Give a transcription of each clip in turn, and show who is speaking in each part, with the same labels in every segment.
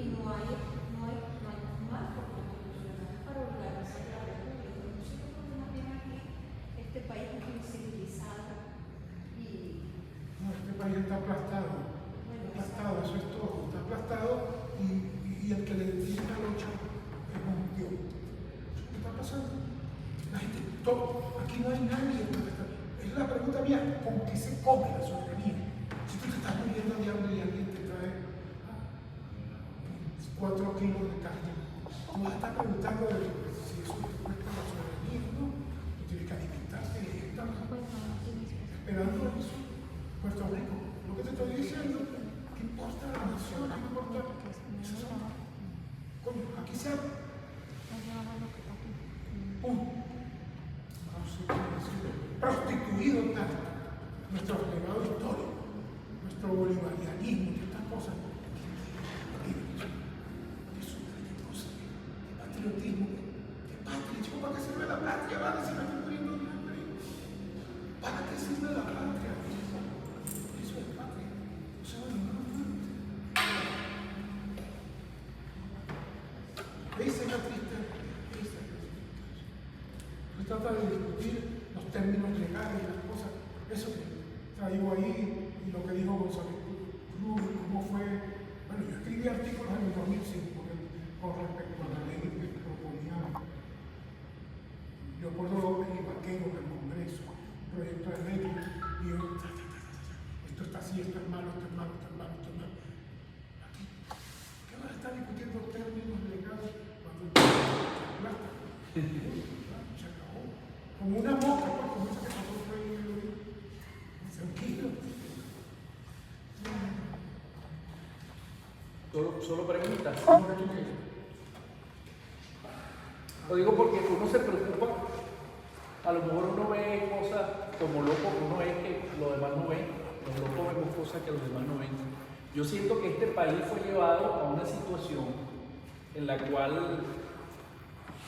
Speaker 1: y no hay marco constitucional para organizar la república. No sé qué problema tiene aquí este país que es civilizado y...
Speaker 2: No, este país está aplastado. Aplastado, eso es todo. Está aplastado y el que le dice la lucha es un Dios. ¿Qué está pasando? La gente, todo, aquí no hay nadie. Es la pregunta mía, ¿con qué se come la soberanía? Si tú te estás muriendo de hambre y alguien te trae 4 kilos de carne, tú vas a estar preguntando si eso te cuesta la soberanía, ¿no? Tú tienes que alimentarte, estamos esperando eso. Puerto Rico, lo que te estoy diciendo, ¿qué importa la nación? ¿Qué importa? Coño, aquí se ha... No sé cómo decirlo, prostituido tanto nuestro legado histórico, nuestro bolivarianismo y estas cosas. Eso de cosas, de patriotismo, de patria. Chico, ¿para qué sirve la patria? Vale, si me estoy muriendo de hambre. ¿Para qué sirve la patria? Eso es patria. O sea, esa es la triste. Se trata de discutir los términos legales y las cosas. Eso que traigo ahí y lo que dijo González Cruz, cómo fue. Bueno, yo escribí artículos en el 2005 con respecto a la ley que proponía Leopoldo López y Vaquero en el Congreso, proyecto de ley, y yo, esto está así, esto es malo, esto es malo, esto es malo, esto es malo. Aquí, ¿qué vas a estar discutiendo términos legales cuando el plata? Se acabó. Como una mosca, pues, como esa que pasó por ahí, tranquilo.
Speaker 3: Solo preguntas. Lo digo porque uno se preocupa, a lo mejor uno ve cosas como loco, uno ve que los demás no ven, los locos vemos cosas que los demás no ven. Yo siento que este país fue llevado a una situación en la cual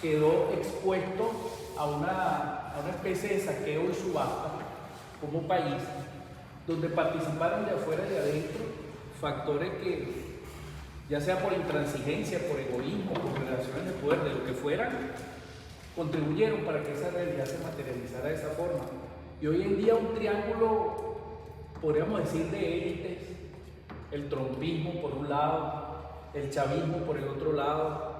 Speaker 3: quedó expuesto a una especie de saqueo y subasta como país, donde participaron de afuera y de adentro factores que, ya sea por intransigencia, por egoísmo, por relaciones de poder, de lo que fueran, contribuyeron para que esa realidad se materializara de esa forma. Y hoy en día un triángulo, podríamos decir, de élites, el trompismo por un lado, el chavismo por el otro lado,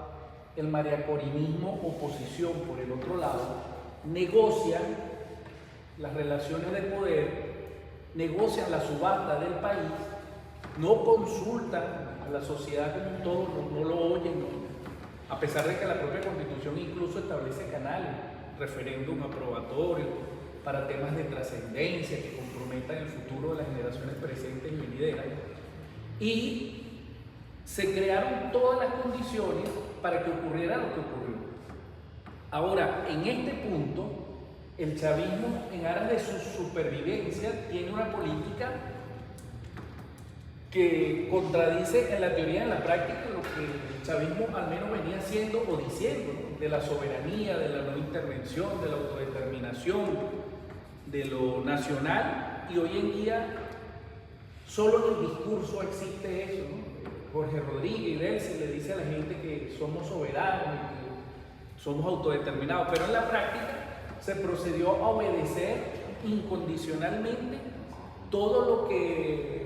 Speaker 3: el mariacorinismo, oposición por el otro lado, negocian las relaciones de poder, negocian la subasta del país, no consultan a la sociedad como un todo, no lo oyen, a pesar de que la propia Constitución incluso establece canales, referéndum aprobatorio, para temas de trascendencia que comprometan el futuro de las generaciones presentes y venideras. Y se crearon todas las condiciones para que ocurriera lo que ocurrió. Ahora, en este punto, el chavismo, en aras de su supervivencia, tiene una política que contradice en la teoría y en la práctica lo que el chavismo al menos venía haciendo o diciendo, ¿no? De la soberanía, de la no intervención, de la autodeterminación, de lo nacional, y hoy en día solo en el discurso existe eso, ¿no? Jorge Rodríguez y Delcy le dice a la gente que somos soberanos y que somos autodeterminados, pero en la práctica se procedió a obedecer incondicionalmente todo lo que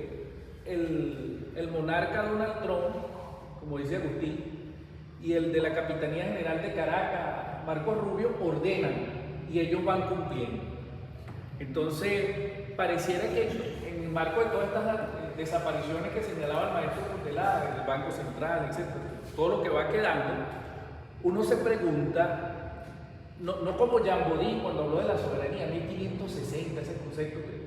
Speaker 3: el monarca Donald Trump, como dice Agustín, y el de la Capitanía General de Caracas, Marco Rubio, ordenan y ellos van cumpliendo. Entonces, pareciera que en el marco de todas estas desapariciones que señalaba el maestro Portelar, el Banco Central, etc., todo lo que va quedando, uno se pregunta, no como Jean Bodin cuando habló de la soberanía, 1560, ese concepto que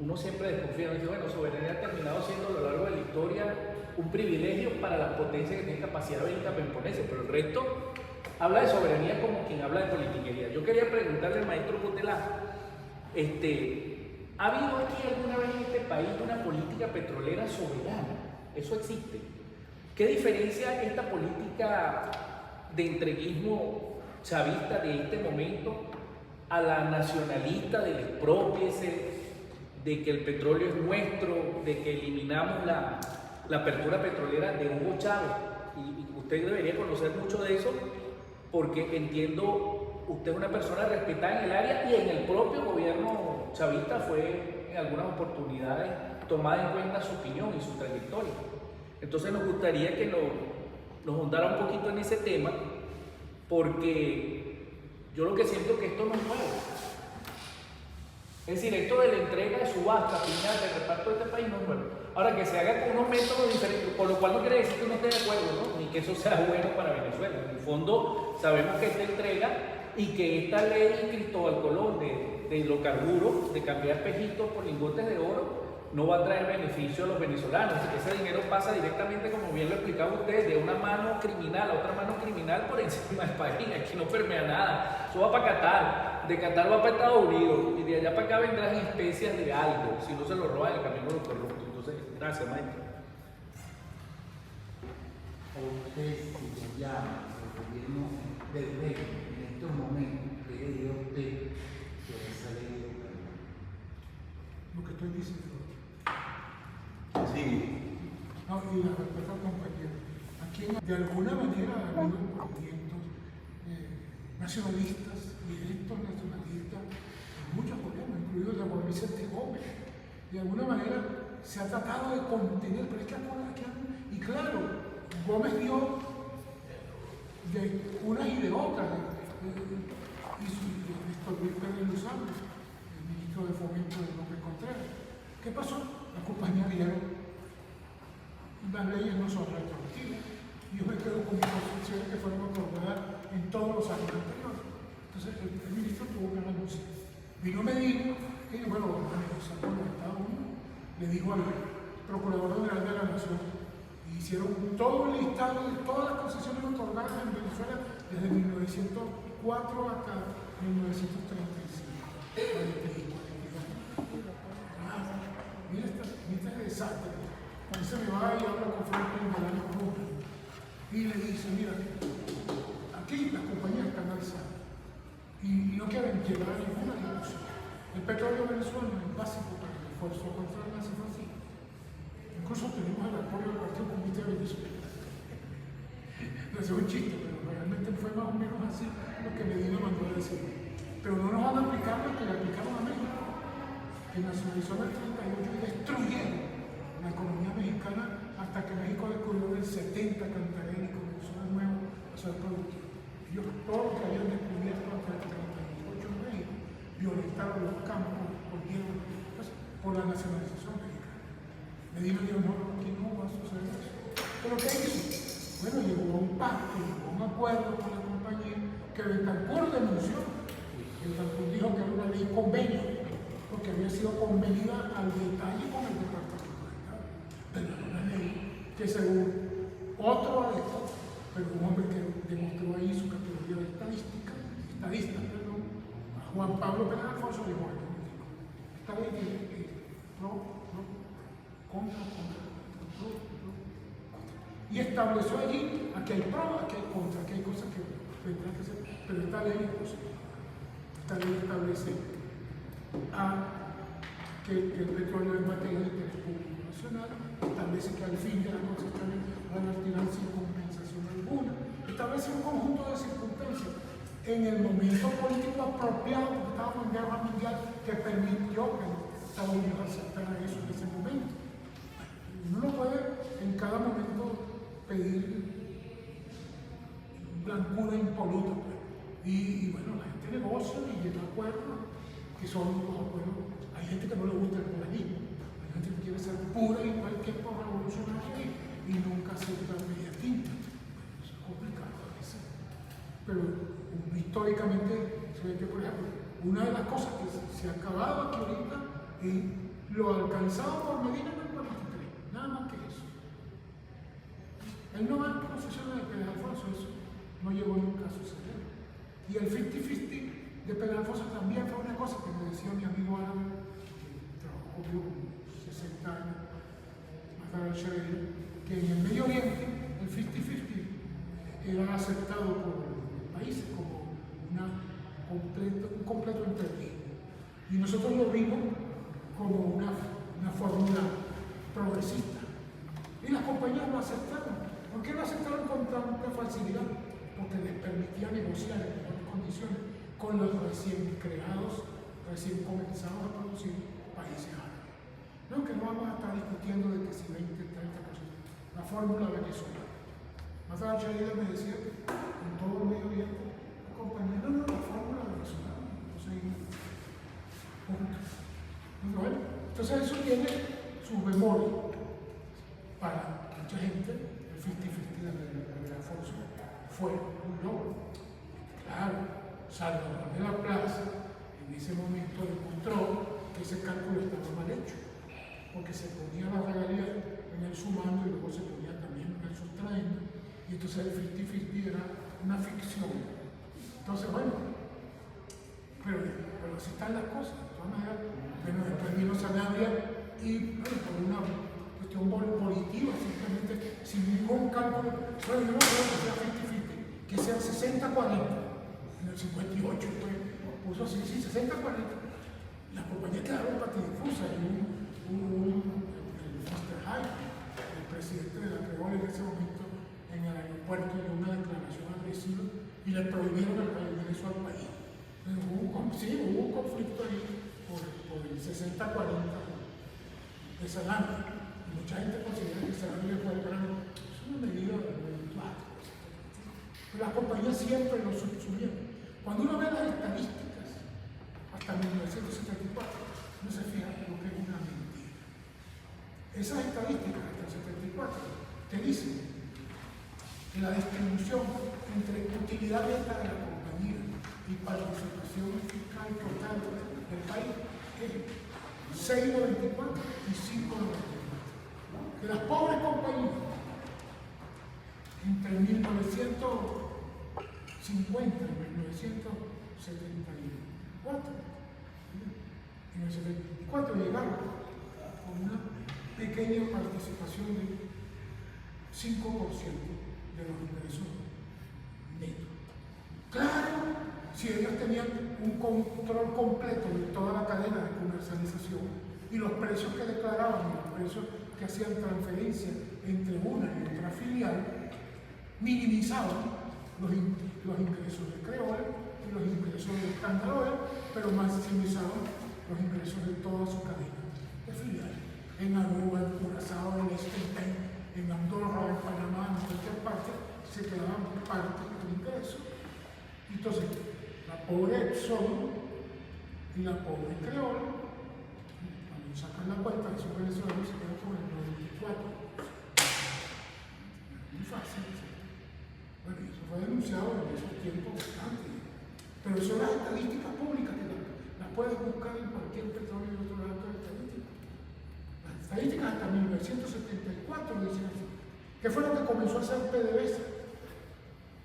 Speaker 3: uno siempre desconfía, dice, bueno, soberanía ha terminado siendo a lo largo de la historia un privilegio para las potencias que tienen capacidad bélica para imponerse, pero el resto habla de soberanía como quien habla de politiquería. Yo quería preguntarle al maestro Portelar, ¿ha habido aquí alguna vez en este país una política petrolera soberana? ¿Eso existe? ¿Qué diferencia esta política de entreguismo chavista de este momento a la nacionalista del expropiese, de que el petróleo es nuestro, de que eliminamos la apertura petrolera de Hugo Chávez. Y usted debería conocer mucho de eso, porque entiendo, usted es una persona respetada en el área y en el propio gobierno chavista fue en algunas oportunidades tomada en cuenta su opinión y su trayectoria. Entonces nos gustaría que nos juntara un poquito en ese tema, porque yo lo que siento es que esto no es nuevo. Es decir, esto de la entrega de subasta, piñata, de reparto de este país no es nuevo. Ahora, que se haga con unos métodos diferentes, por lo cual no quiere decir que uno esté de acuerdo, ¿no? Ni que eso sea bueno para Venezuela. En el fondo, sabemos que esta entrega y que esta ley Cristóbal Colón de hidrocarburos, de cambiar espejitos por lingotes de oro, no va a traer beneficio a los venezolanos. Así que ese dinero pasa directamente, como bien lo explicaba usted, de una mano criminal a otra mano criminal por encima del país. Aquí no permea nada. Eso va para Qatar, de Qatar va para Estados Unidos y de allá para acá vendrán especias de algo, si no se lo roban en el camino de los corruptos. Entonces, gracias, maestro.
Speaker 4: Usted, si lo llama el gobierno del rey en estos momentos, ¿qué le diría a usted sobre esa ley de hidrocarburos?
Speaker 2: Lo que estoy diciendo.
Speaker 4: Sí.
Speaker 2: No, y la respuesta al compañero. Aquí de alguna manera ha habido movimientos nacionalistas y directos nacionalistas en muchos gobiernos, incluido el de Juan Vicente Gómez. De alguna manera se ha tratado de contener, pero es que y claro, Gómez dio de unas y de otras, y Néstor Luis Pérez Luzano, el ministro de Fomento de López Contreras. ¿Qué pasó? Las compañías dijeron, las leyes no son retroactivas, y yo me quedo con mis posiciones que fueron aprobadas en todos los años anteriores. Entonces el ministro tuvo que renunciar. Y no me dijo que, bueno, vamos a negociar con los Estados Unidos. Le dijo al Procurador General de la Nación, y hicieron todo el listado de todas las concesiones otorgadas en Venezuela desde 1904 hasta 1935. Mira este desastre. Cuando se me va y habla con Franklin Delano Rojas y le dice, mira, aquí las compañías están alzadas y no quieren llegar a ninguna discusión. El petróleo venezolano es básico para el esfuerzo contra el narcotráfico. Incluso tenemos el apoyo del Partido Comunista de Venezuela. No es un chiste, pero realmente fue más o menos así lo que Medina mandó a decir. Pero no nos van a aplicar lo que le aplicaron a México, que nacionalizó en el 38 y destruyeron la economía mexicana hasta que México descubrió el 70 Cantarell y comenzó de nuevo a ser productivo. Ellos todo lo que habían descubierto hasta el 38 en México, violentaron los campos, volvieron por la nacionalización mexicana. Medina dijo, no, aquí no va a suceder eso. ¿Pero qué hizo? Bueno, llegó a un pacto, llegó a un acuerdo con la compañía que Betancur denunció. Betancur dijo que era una ley convenio, porque había sido convenida al detalle con el Departamento de Estado. Pero era una ley que según otro adepto, pero un hombre que demostró ahí su categoría de estadista, a Juan Pablo Pérez Alfonso dijo, esta ley contra. Y estableció allí a que hay pro, a que hay contra, que hay cosas que tendrán que ser, pero esta ley es posible. Esta ley establece que el petróleo es materia de interés público nacional, establece que al fin de las concesiones van a retirar sin compensación alguna, establece un conjunto de circunstancias en el momento político apropiado, porque estábamos en guerra mundial, que permitió que los Estados Unidos aceptaran eso en ese momento. Uno no puede en cada momento pedir blancura impoluta. Y bueno, la gente negocia y llega a acuerdos que son los acuerdos. Hay gente que no le gusta el pluralismo, hay gente que quiere ser pura igual que por revolucionaria y nunca acepta media tinta. Eso es complicado a veces. Pero históricamente se ve que, por ejemplo, una de las cosas que se ha acabado aquí ahorita es lo alcanzado por Medina en el 43, nada más que eso. El 90 concesiones de Pérez Alfonso, eso no llegó nunca a suceder. Y el 50-50 de Pérez Alfonso también fue una cosa que me decía mi amigo árabe, que trabajó conmigo 60 años, Matar al-Sharia, que en el Medio Oriente el 50-50 era aceptado por los países como un completo entendido. Y nosotros lo vimos como una fórmula progresista. Y las compañías lo aceptaron. ¿Por qué lo aceptaron con tanta facilidad? Porque les permitía negociar en mejores condiciones con los recién creados, recién comenzados a producir países árabes. No, que no vamos a estar discutiendo de que si 20, 30%, la fórmula venezolana. Más allá me decía que en todo el Medio Oriente, la compañía, no, la fórmula venezolana, no seguimos. Punto. Bueno, entonces eso tiene su memoria para mucha gente. El 50-50 de Alfonso fue un logro. Claro, Salvador de la Plaza en ese momento demostró que ese cálculo estaba mal hecho, porque se ponía la regalía en el sumando y luego se ponía también en el sustrayendo, y entonces el 50-50 era una ficción. Entonces, bueno, pero así están las cosas. De todas maneras, bueno, después vino Sanabria y bueno, por una cuestión volitiva, simplemente sin ningún cálculo. Bueno, yo no creo que sea 50-50, que sea 60-40. En el 58 pues, puso así, sí, 60-40. Las compañías quedaron patidifusas y el Mr. Hyde, el presidente de la Creole en ese momento, en el aeropuerto dio una declaración agresiva y le prohibieron el regreso al país. Hubo un conflicto ahí por el 60-40 de Salamé. Y mucha gente considera que Salamé fue el gran. Es una medida eventual. Pero las compañías siempre lo subsumieron. Cuando uno ve las estadísticas, hasta 1974, uno se fija en lo que es una mentira. Esas estadísticas hasta el 74 te dicen que la distribución entre utilidad neta de la compañía y participación fiscal total del país es 6,94 y 5,94. Que las pobres compañías entre 1950 y 1974, en el 74 llegaron con una pequeña participación de 5% de los ingresos netos. Claro, si ellos tenían un control completo de toda la cadena de comercialización y los precios que declaraban y los precios que hacían transferencia entre una y otra filial, minimizaban los ingresos de Creole y los ingresos de Cantaroel, pero maximizaban los ingresos de toda su cadena de filiales. En Aruba, en Curazao, en Liechtenstein, en Andorra, en Panamá, en cualquier parte, se quedaban parte del ingreso. Entonces, la pobre Exxon y la pobre Creole, cuando sacan la cuenta de esos venezolanos, se quedan con el 94%. Muy fácil. Bueno, eso fue denunciado en esos tiempos bastante. Pero son las estadísticas públicas que las puedes buscar en cualquier petróleo y otro lado de estadísticas. Las estadísticas hasta 1974 dicen así. ¿Qué fue lo que comenzó a hacer PDVSA?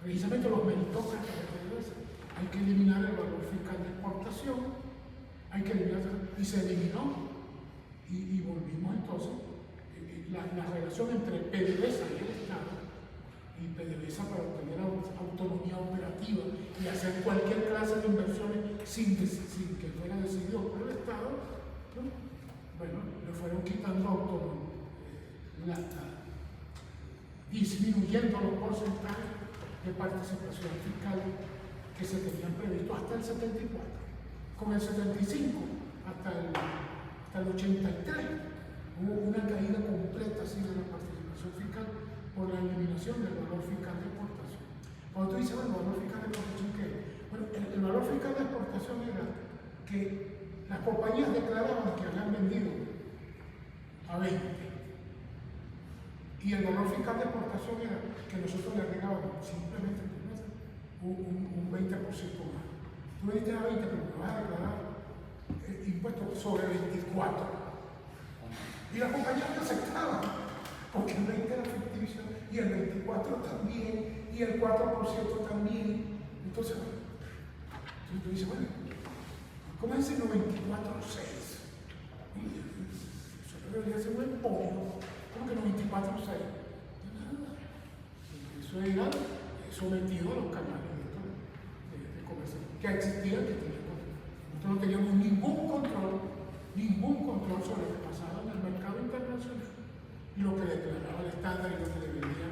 Speaker 2: Precisamente los meritócratas de PDVSA. Hay que eliminar el valor fiscal de exportación, hay que eliminar, y se eliminó. Y volvimos entonces, la relación entre PDVSA y el Estado, y PDVSA para obtener autonomía operativa y hacer cualquier clase de inversiones sin que fuera decidido por el Estado, ¿no? Bueno, le fueron quitando autonomía, disminuyendo los porcentajes de participación fiscal que se tenían previsto hasta el 74. Con el 75 hasta el 83 hubo una caída completa así de la participación fiscal por la eliminación del valor fiscal de exportación. Cuando tú dices, bueno, el valor fiscal de exportación, ¿qué? Bueno, el valor fiscal de exportación era que las compañías declaraban que habían vendido a 20. Y el valor fiscal de exportación era que nosotros le agregábamos simplemente un 20% más. Tú vendiste a 20, pero me vas a declarar impuestos sobre 24. Y las compañías no aceptaban. Porque el 20 era ficticio y el 24 también y el 4% también. Entonces, tú dices, bueno, ¿cómo es el 94.6? Eso debería ser un emporio. ¿Cómo que 94.6? Nada. Eso era sometido a los canales de comercio que existían, que teníamos. Nosotros no teníamos ningún control sobre lo que pasaba en el mercado internacional. lo que declaraba el estándar y lo que debería,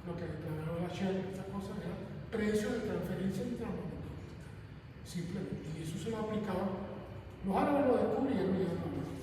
Speaker 2: lo que declaraba la Shell, estas cosas eran precios de transferencia intramonopolista. Simplemente. Y eso se lo aplicaban. Los árabes lo descubrieron y dijeron, no,